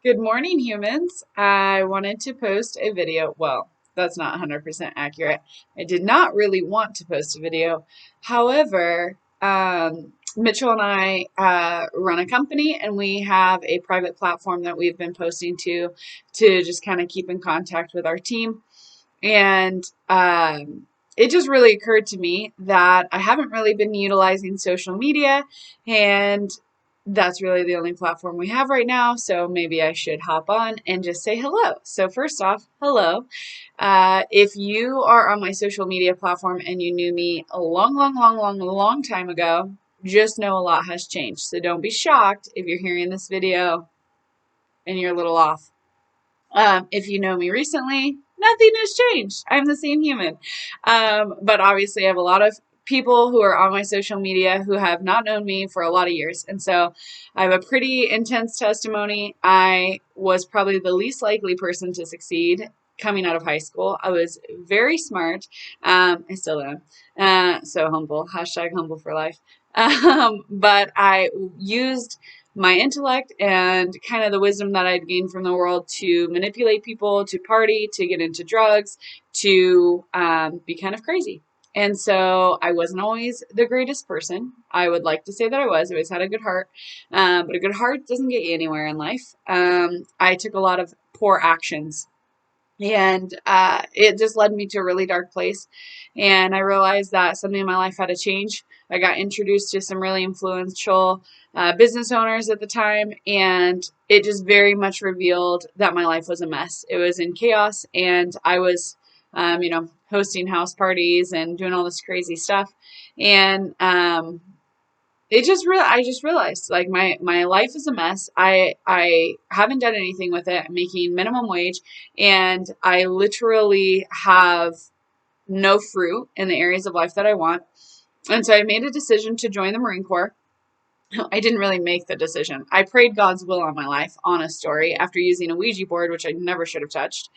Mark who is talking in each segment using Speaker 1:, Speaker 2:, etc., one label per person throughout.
Speaker 1: Good morning, humans. I wanted to post a video. Well, that's not 100% accurate. I did not really want to post a video. However, Mitchell and I run a company and we have a private platform that we've been posting to just kind of keep in contact with our team. And it just really occurred to me that I haven't really been utilizing social media, and that's really the only platform we have right now. So maybe I should hop on and just say hello. So, first off, hello. If you are on my social media platform and you knew me a long time ago, just know a lot has changed. So, don't be shocked if you're hearing this video and you're a little off. If you know me recently, nothing has changed. I'm the same human. But obviously, I have a lot of people who are on my social media who have not known me for a lot of years. And so I have a pretty intense testimony. I was probably the least likely person to succeed coming out of high school. I was very smart. I still am. So humble. Hashtag humble for life. But I used my intellect and kind of the wisdom that I'd gained from the world to manipulate people, to party, to get into drugs, to be kind of crazy. And so I wasn't always the greatest person. I would like to say that I was. I always had a good heart. But a good heart doesn't get you anywhere in life. I took a lot of poor actions. And it just led me to a really dark place. And I realized that something in my life had to change. I got introduced to some really influential business owners at the time, and it just very much revealed that my life was a mess. It was in chaos, and I was, hosting house parties and doing all this crazy stuff. And I just realized like my life is a mess. I haven't done anything with it. I'm making minimum wage, and I literally have no fruit in the areas of life that I want. And so I made a decision to join the Marine Corps. I didn't really make the decision. I prayed God's will on my life, honest story, after using a Ouija board, which I never should have touched.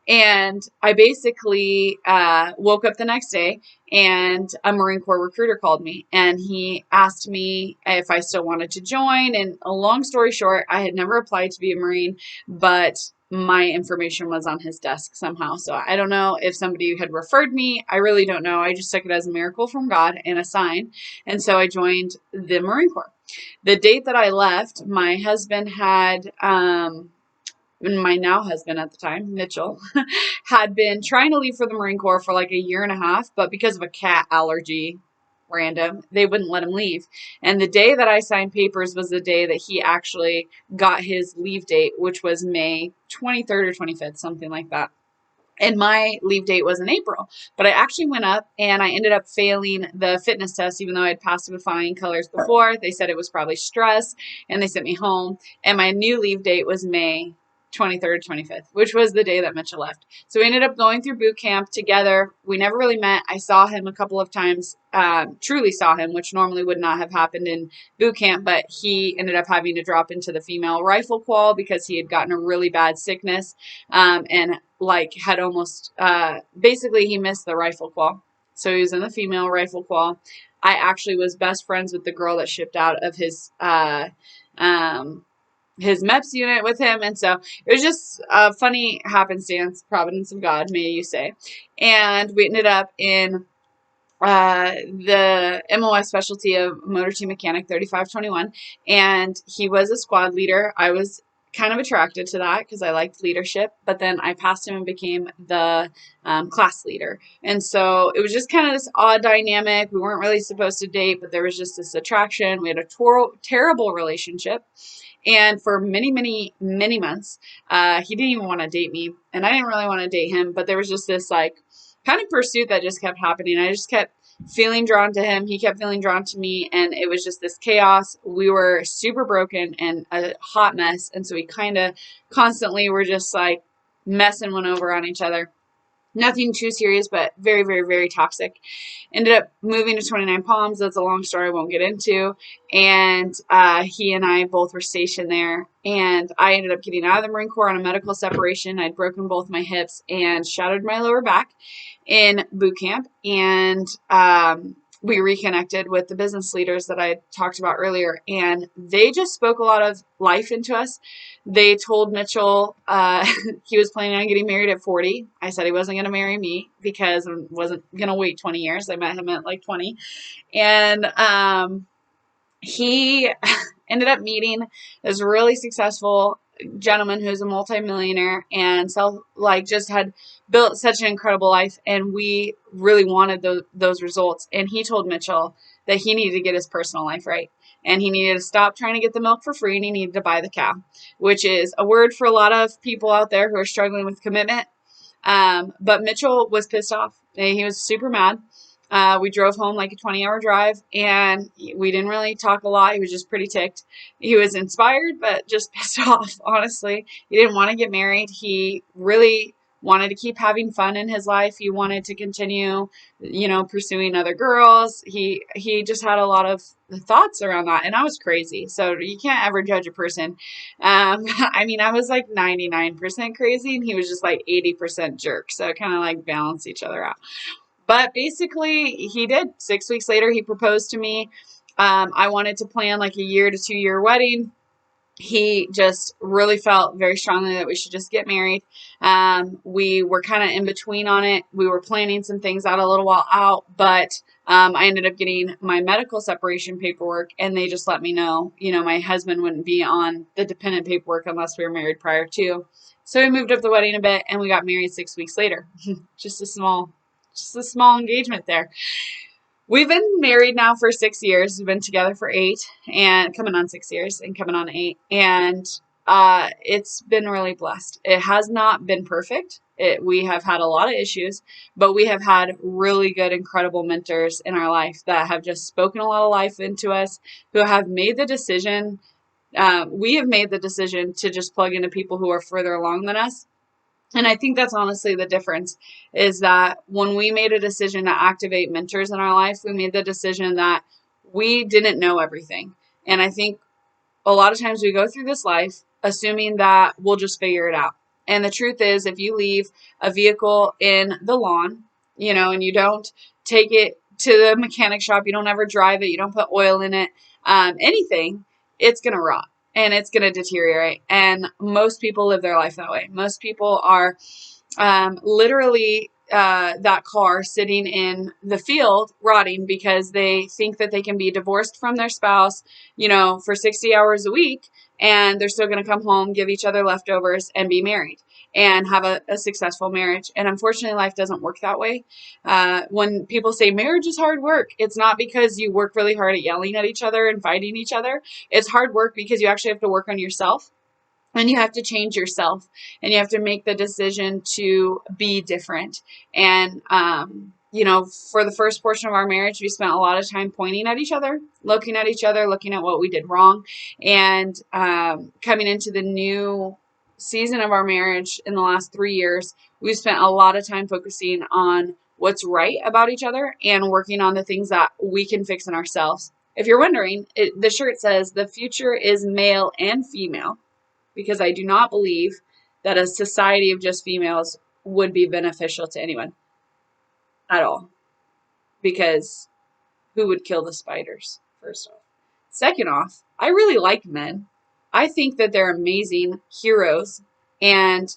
Speaker 1: And I basically woke up the next day, and a Marine Corps recruiter called me, and he asked me if I still wanted to join. And a long story short, I had never applied to be a Marine, but my information was on his desk somehow. So I don't know if somebody had referred me. I really don't know. I just took it as a miracle from God and a sign. And so I joined the Marine Corps. The date that I left, my husband had, my now husband at the time, Mitchell, had been trying to leave for the Marine Corps for like a year and a half, but because of a cat allergy, random, they wouldn't let him leave. And the day that I signed papers was the day that he actually got his leave date, which was May 23rd or 25th, something like that. And my leave date was in April, but I actually went up and I ended up failing the fitness test, even though I had passed with flying colors before. They said it was probably stress, and they sent me home. And my new leave date was May 23rd, 25th, which was the day that Mitchell left. So we ended up going through boot camp together. We never really met. I saw him a couple of times, truly saw him, which normally would not have happened in boot camp, but he ended up having to drop into the female rifle qual because he had gotten a really bad sickness, and like had almost, basically he missed the rifle qual. So he was in the female rifle qual. I actually was best friends with the girl that shipped out of his MEPS unit with him. And so it was just a funny happenstance, providence of God, may you say. And we ended up in the MOS specialty of Motor Team Mechanic 3521. And he was a squad leader. I was kind of attracted to that because I liked leadership, but then I passed him and became the class leader. And so it was just kind of this odd dynamic. We weren't really supposed to date, but there was just this attraction. We had a terrible relationship. And for many months, he didn't even want to date me, and I didn't really want to date him, but there was just this like kind of pursuit that just kept happening. I just kept feeling drawn to him. He kept feeling drawn to me, and it was just this chaos. We were super broken and a hot mess, and so we kind of constantly were just like messing one over on each other. Nothing too serious, but very toxic. Ended up moving to 29 Palms. That's a long story I won't get into. And he and I both were stationed there. And I ended up getting out of the Marine Corps on a medical separation. I'd broken both my hips and shattered my lower back in boot camp. And we reconnected with the business leaders that I talked about earlier, and they just spoke a lot of life into us. They told Mitchell he was planning on getting married at 40. I said he wasn't going to marry me because I wasn't going to wait 20 years. I met him at like 20. And he ended up meeting this really successful gentleman who's a multimillionaire and just had built such an incredible life, and we really wanted those results. And he told Mitchell that he needed to get his personal life right, and he needed to stop trying to get the milk for free, and he needed to buy the cow, which is a word for a lot of people out there who are struggling with commitment. But Mitchell was pissed off. He was super mad. We drove home like a 20-hour drive, and we didn't really talk a lot. He was just pretty ticked. He was inspired, but just pissed off, honestly. He didn't want to get married. He really wanted to keep having fun in his life. He wanted to continue, pursuing other girls. He just had a lot of thoughts around that, and I was crazy. So you can't ever judge a person. I was like 99% crazy, and he was just like 80% jerk. So it kind of like balanced each other out. But basically, he did. 6 weeks later, he proposed to me. I wanted to plan like a 1 to 2 year wedding. He just really felt very strongly that we should just get married. We were kind of in between on it. We were planning some things out a little while out, but I ended up getting my medical separation paperwork, and they just let me know, my husband wouldn't be on the dependent paperwork unless we were married prior to. So we moved up the wedding a bit, and we got married 6 weeks later. Just a small engagement there. We've been married now for 6 years. We've been together for 8 and coming on 6 years and coming on 8. And it's been really blessed. It has not been perfect. We have had a lot of issues, but we have had really good, incredible mentors in our life that have just spoken a lot of life into us, who have made the decision. We have made the decision to just plug into people who are further along than us. And I think that's honestly the difference, is that when we made a decision to activate mentors in our life, we made the decision that we didn't know everything. And I think a lot of times we go through this life assuming that we'll just figure it out. And the truth is, if you leave a vehicle in the lawn, and you don't take it to the mechanic shop, you don't ever drive it, you don't put oil in it, anything, it's going to rot. And it's going to deteriorate. And most people live their life that way. Most people are literally that car sitting in the field rotting because they think that they can be divorced from their spouse, for 60 hours a week, and they're still going to come home, give each other leftovers, and be married and have a successful marriage. And unfortunately, life doesn't work that way. When people say marriage is hard work, it's not because you work really hard at yelling at each other and fighting each other. It's hard work because you actually have to work on yourself. And you have to change yourself, and you have to make the decision to be different. And, for the first portion of our marriage, we spent a lot of time pointing at each other, looking at what we did wrong. And coming into the new season of our marriage in the last 3 years, we've spent a lot of time focusing on what's right about each other and working on the things that we can fix in ourselves. If you're wondering, the shirt says the future is male and female, because I do not believe that a society of just females would be beneficial to anyone at all. Because who would kill the spiders, first off? Second off, I really like men. I think that they're amazing heroes. And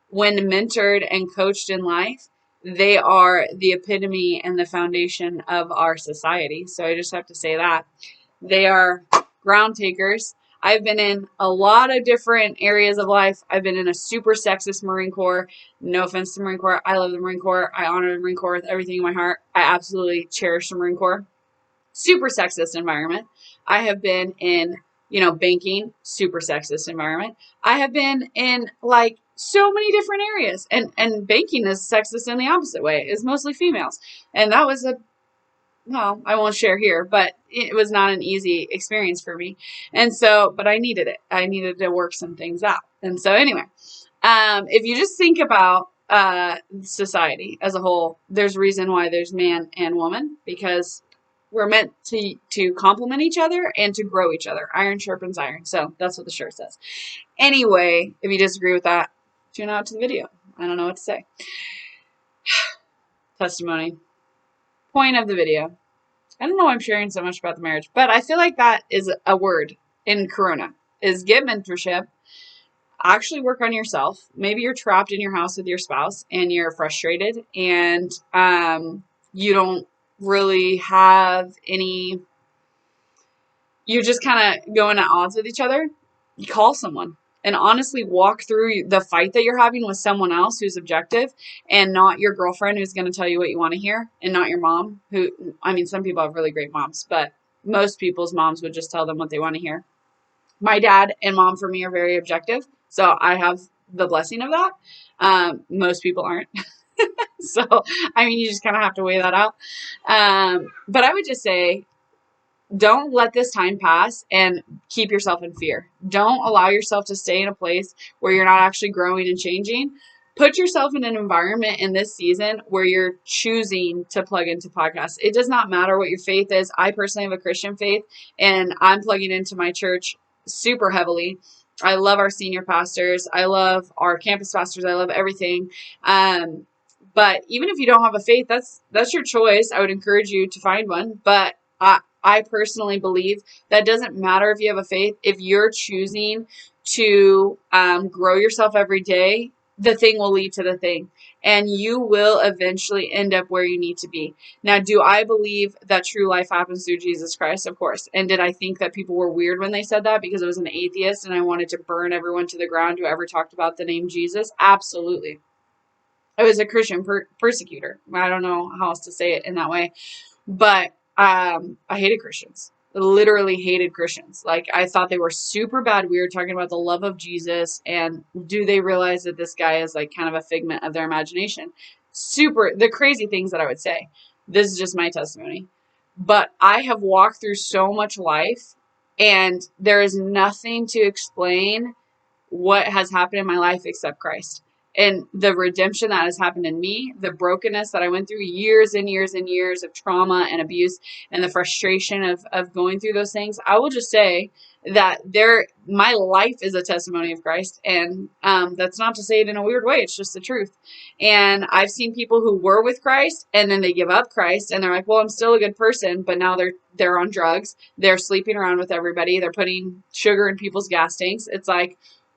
Speaker 1: when mentored and coached in life, they are the epitome and the foundation of our society. So I just have to say that. They are ground takers. I've been in a lot of different areas of life. I've been in a super sexist Marine Corps. No offense to the Marine Corps. I love the Marine Corps. I honor the Marine Corps with everything in my heart. I absolutely cherish the Marine Corps. Super sexist environment. I have been in, banking, super sexist environment. I have been in so many different areas. And banking is sexist in the opposite way. It's mostly females. And that was I won't share here, but it was not an easy experience for me. And so, but I needed it. I needed to work some things out. And so anyway, if you just think about society as a whole, there's a reason why there's man and woman, because we're meant to complement each other and to grow each other. Iron sharpens iron. So that's what the shirt says. Anyway, if you disagree with that, tune out to the video. I don't know what to say. Testimony. Point of the video. I don't know why I'm sharing so much about the marriage, but I feel like that is a word in Corona, is get mentorship, actually work on yourself. Maybe you're trapped in your house with your spouse and you're frustrated and you don't really have any, you're just kind of going at odds with each other. You call someone and honestly walk through the fight that you're having with someone else who's objective and not your girlfriend who's going to tell you what you want to hear, and not your mom who, I mean, some people have really great moms, but most people's moms would just tell them what they want to hear. My dad and mom for me are very objective, so I have the blessing of that. Most people aren't. So, I mean, you just kind of have to weigh that out. But I would just say, don't let this time pass and keep yourself in fear. Don't allow yourself to stay in a place where you're not actually growing and changing. Put yourself in an environment in this season where you're choosing to plug into podcasts. It does not matter what your faith is. I personally have a Christian faith, and I'm plugging into my church super heavily. I love our senior pastors. I love our campus pastors. I love everything. But even if you don't have a faith, that's your choice. I would encourage you to find one. But I personally believe that doesn't matter if you have a faith. If you're choosing to grow yourself every day, the thing will lead to the thing. And you will eventually end up where you need to be. Now, do I believe that true life happens through Jesus Christ? Of course. And did I think that people were weird when they said that because I was an atheist and I wanted to burn everyone to the ground who ever talked about the name Jesus? Absolutely. I was a Christian persecutor. I don't know how else to say it in that way. But I hated Christians. Literally hated Christians. Like, I thought they were super bad. We were talking about the love of Jesus, and do they realize that this guy is like kind of a figment of their imagination? Super, the crazy things that I would say. This is just my testimony. But I have walked through so much life, and there is nothing to explain what has happened in my life except Christ. And the redemption that has happened in me, the brokenness that I went through, years and years and years of trauma and abuse, and the frustration of going through those things. I will just say that my life is a testimony of Christ. And that's not to say it in a weird way. It's just the truth. And I've seen people who were with Christ and then they give up Christ and they're like, well, I'm still a good person, but now they're on drugs. They're sleeping around with everybody. They're putting sugar in people's gas tanks. It's like,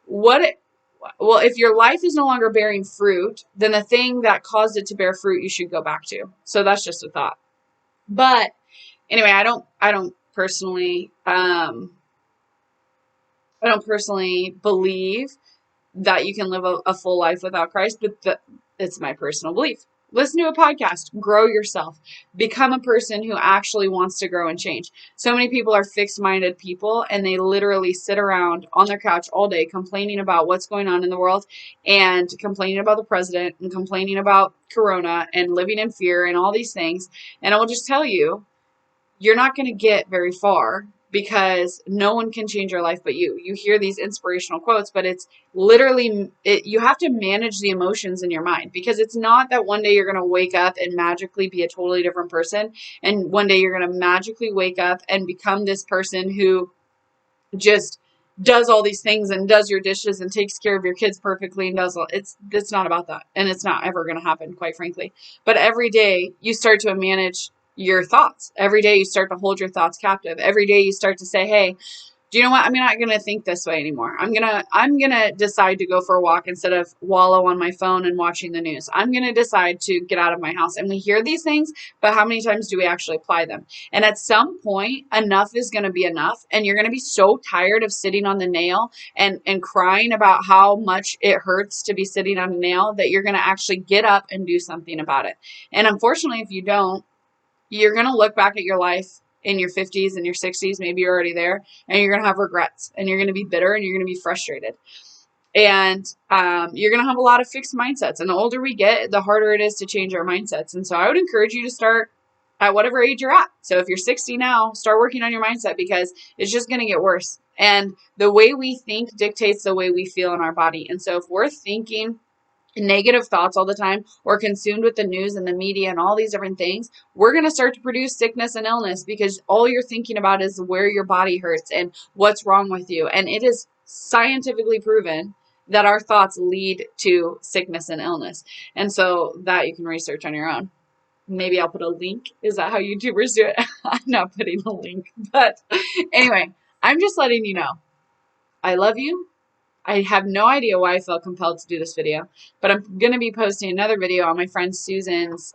Speaker 1: well, if your life is no longer bearing fruit, then the thing that caused it to bear fruit, you should go back to. So that's just a thought. But anyway, I don't personally believe that you can live a full life without Christ, but it's my personal belief. Listen to a podcast, grow yourself, become a person who actually wants to grow and change. So many people are fixed-minded people, and they literally sit around on their couch all day complaining about what's going on in the world and complaining about the president and complaining about Corona and living in fear and all these things. And I will just tell you, you're not going to get very far because no one can change your life but you. You hear these inspirational quotes, but it's literally, you have to manage the emotions in your mind, because it's not that one day you're going to wake up and magically be a totally different person. And one day you're going to magically wake up and become this person who just does all these things and does your dishes and takes care of your kids perfectly and does all, it's not about that. And it's not ever going to happen, quite frankly. But every day you start to manage your thoughts. Every day you start to hold your thoughts captive. Every day you start to say, hey, do you know what? I'm not going to think this way anymore. I'm going to decide to go for a walk instead of wallow on my phone and watching the news. I'm going to decide to get out of my house. And we hear these things, but how many times do we actually apply them? And at some point, enough is going to be enough. And you're going to be so tired of sitting on the nail and crying about how much it hurts to be sitting on a nail that you're going to actually get up and do something about it. And unfortunately, if you don't, you're going to look back at your life in your 50s and your 60s, maybe you're already there, and you're going to have regrets, and you're going to be bitter, and you're going to be frustrated. And you're going to have a lot of fixed mindsets. And the older we get, the harder it is to change our mindsets. And so I would encourage you to start at whatever age you're at. So if you're 60 now, start working on your mindset, because it's just going to get worse. And the way we think dictates the way we feel in our body. And so if we're thinking negative thoughts all the time, or consumed with the news and the media and all these different things, we're going to start to produce sickness and illness, because all you're thinking about is where your body hurts and what's wrong with you. And it is scientifically proven that our thoughts lead to sickness and illness. And so that you can research on your own. Maybe I'll put a link. Is that how YouTubers do it? I'm not putting a link. But anyway, I'm just letting you know. I love you. I have no idea why I felt compelled to do this video, but I'm going to be posting another video on my friend Susan's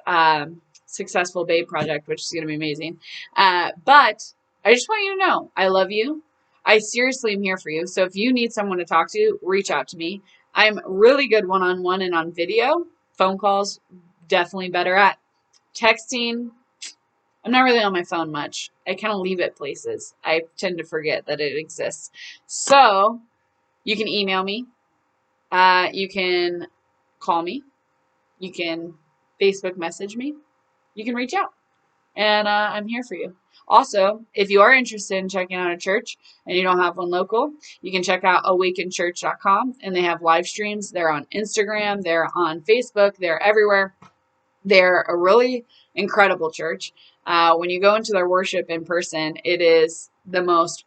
Speaker 1: Successful Babe project, which is going to be amazing. But I just want you to know I love you. I seriously am here for you. So if you need someone to talk to, reach out to me. I'm really good one-on-one and on video. Phone calls, definitely better at. Texting, I'm not really on my phone much. I kind of leave it places. I tend to forget that it exists. So you can email me. You can call me. You can Facebook message me. You can reach out. And I'm here for you. Also, if you are interested in checking out a church and you don't have one local, you can check out awakenchurch.com, and they have live streams. They're on Instagram. They're on Facebook. They're everywhere. They're a really incredible church. When you go into their worship in person, it is the most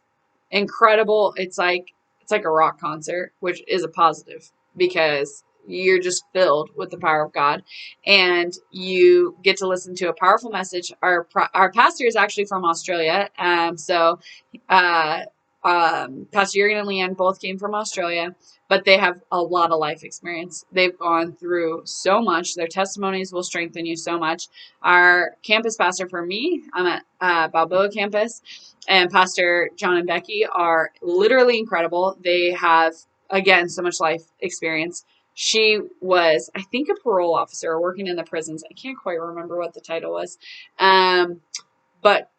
Speaker 1: incredible. It's like a rock concert, which is a positive because you're just filled with the power of God, and you get to listen to a powerful message. Our pastor is actually from Australia, so Pastor Jurgen and Leanne both came from Australia, but they have a lot of life experience. They've gone through so much. Their testimonies will strengthen you so much. Our campus pastor for me, I'm at Balboa campus, and Pastor John and Becky are literally incredible. They have, again, so much life experience. She was, I think, a parole officer working in the prisons. I can't quite remember what the title was. But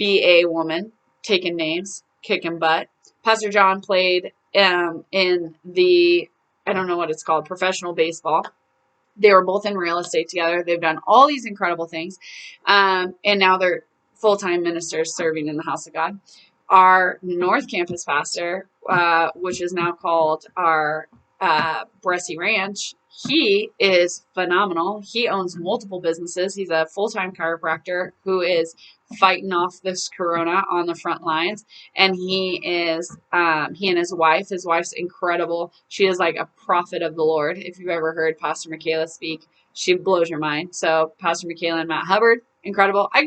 Speaker 1: BA woman, taking names, kicking butt. Pastor John played in the, I don't know what it's called, professional baseball. They were both in real estate together. They've done all these incredible things. And now they're full-time ministers serving in the house of God. Our North Campus pastor, which is now called our Bressie Ranch, he is phenomenal. He owns multiple businesses. He's a full-time chiropractor who is fighting off this corona on the front lines. And he and his wife's incredible. She is like a prophet of the Lord. If you've ever heard Pastor Michaela speak, she blows your mind. So Pastor Michaela and Matt Hubbard, incredible. I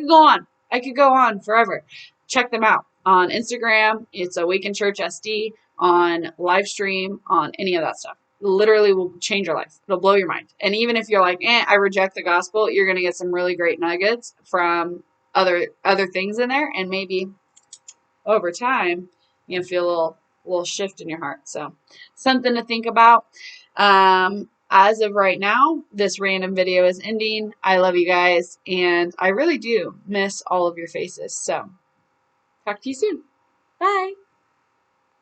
Speaker 1: could go on forever. Check them out on Instagram. It's Awaken Church SD, on live stream, on any of that stuff. Literally will change your life. It'll blow your mind. And even if you're like, I reject the gospel, you're going to get some really great nuggets from other things in there, and maybe over time you feel a little shift in your heart. So something to think about. As of right now, this random video is ending. I love you guys, and I really do miss all of your faces. So talk to you soon. Bye.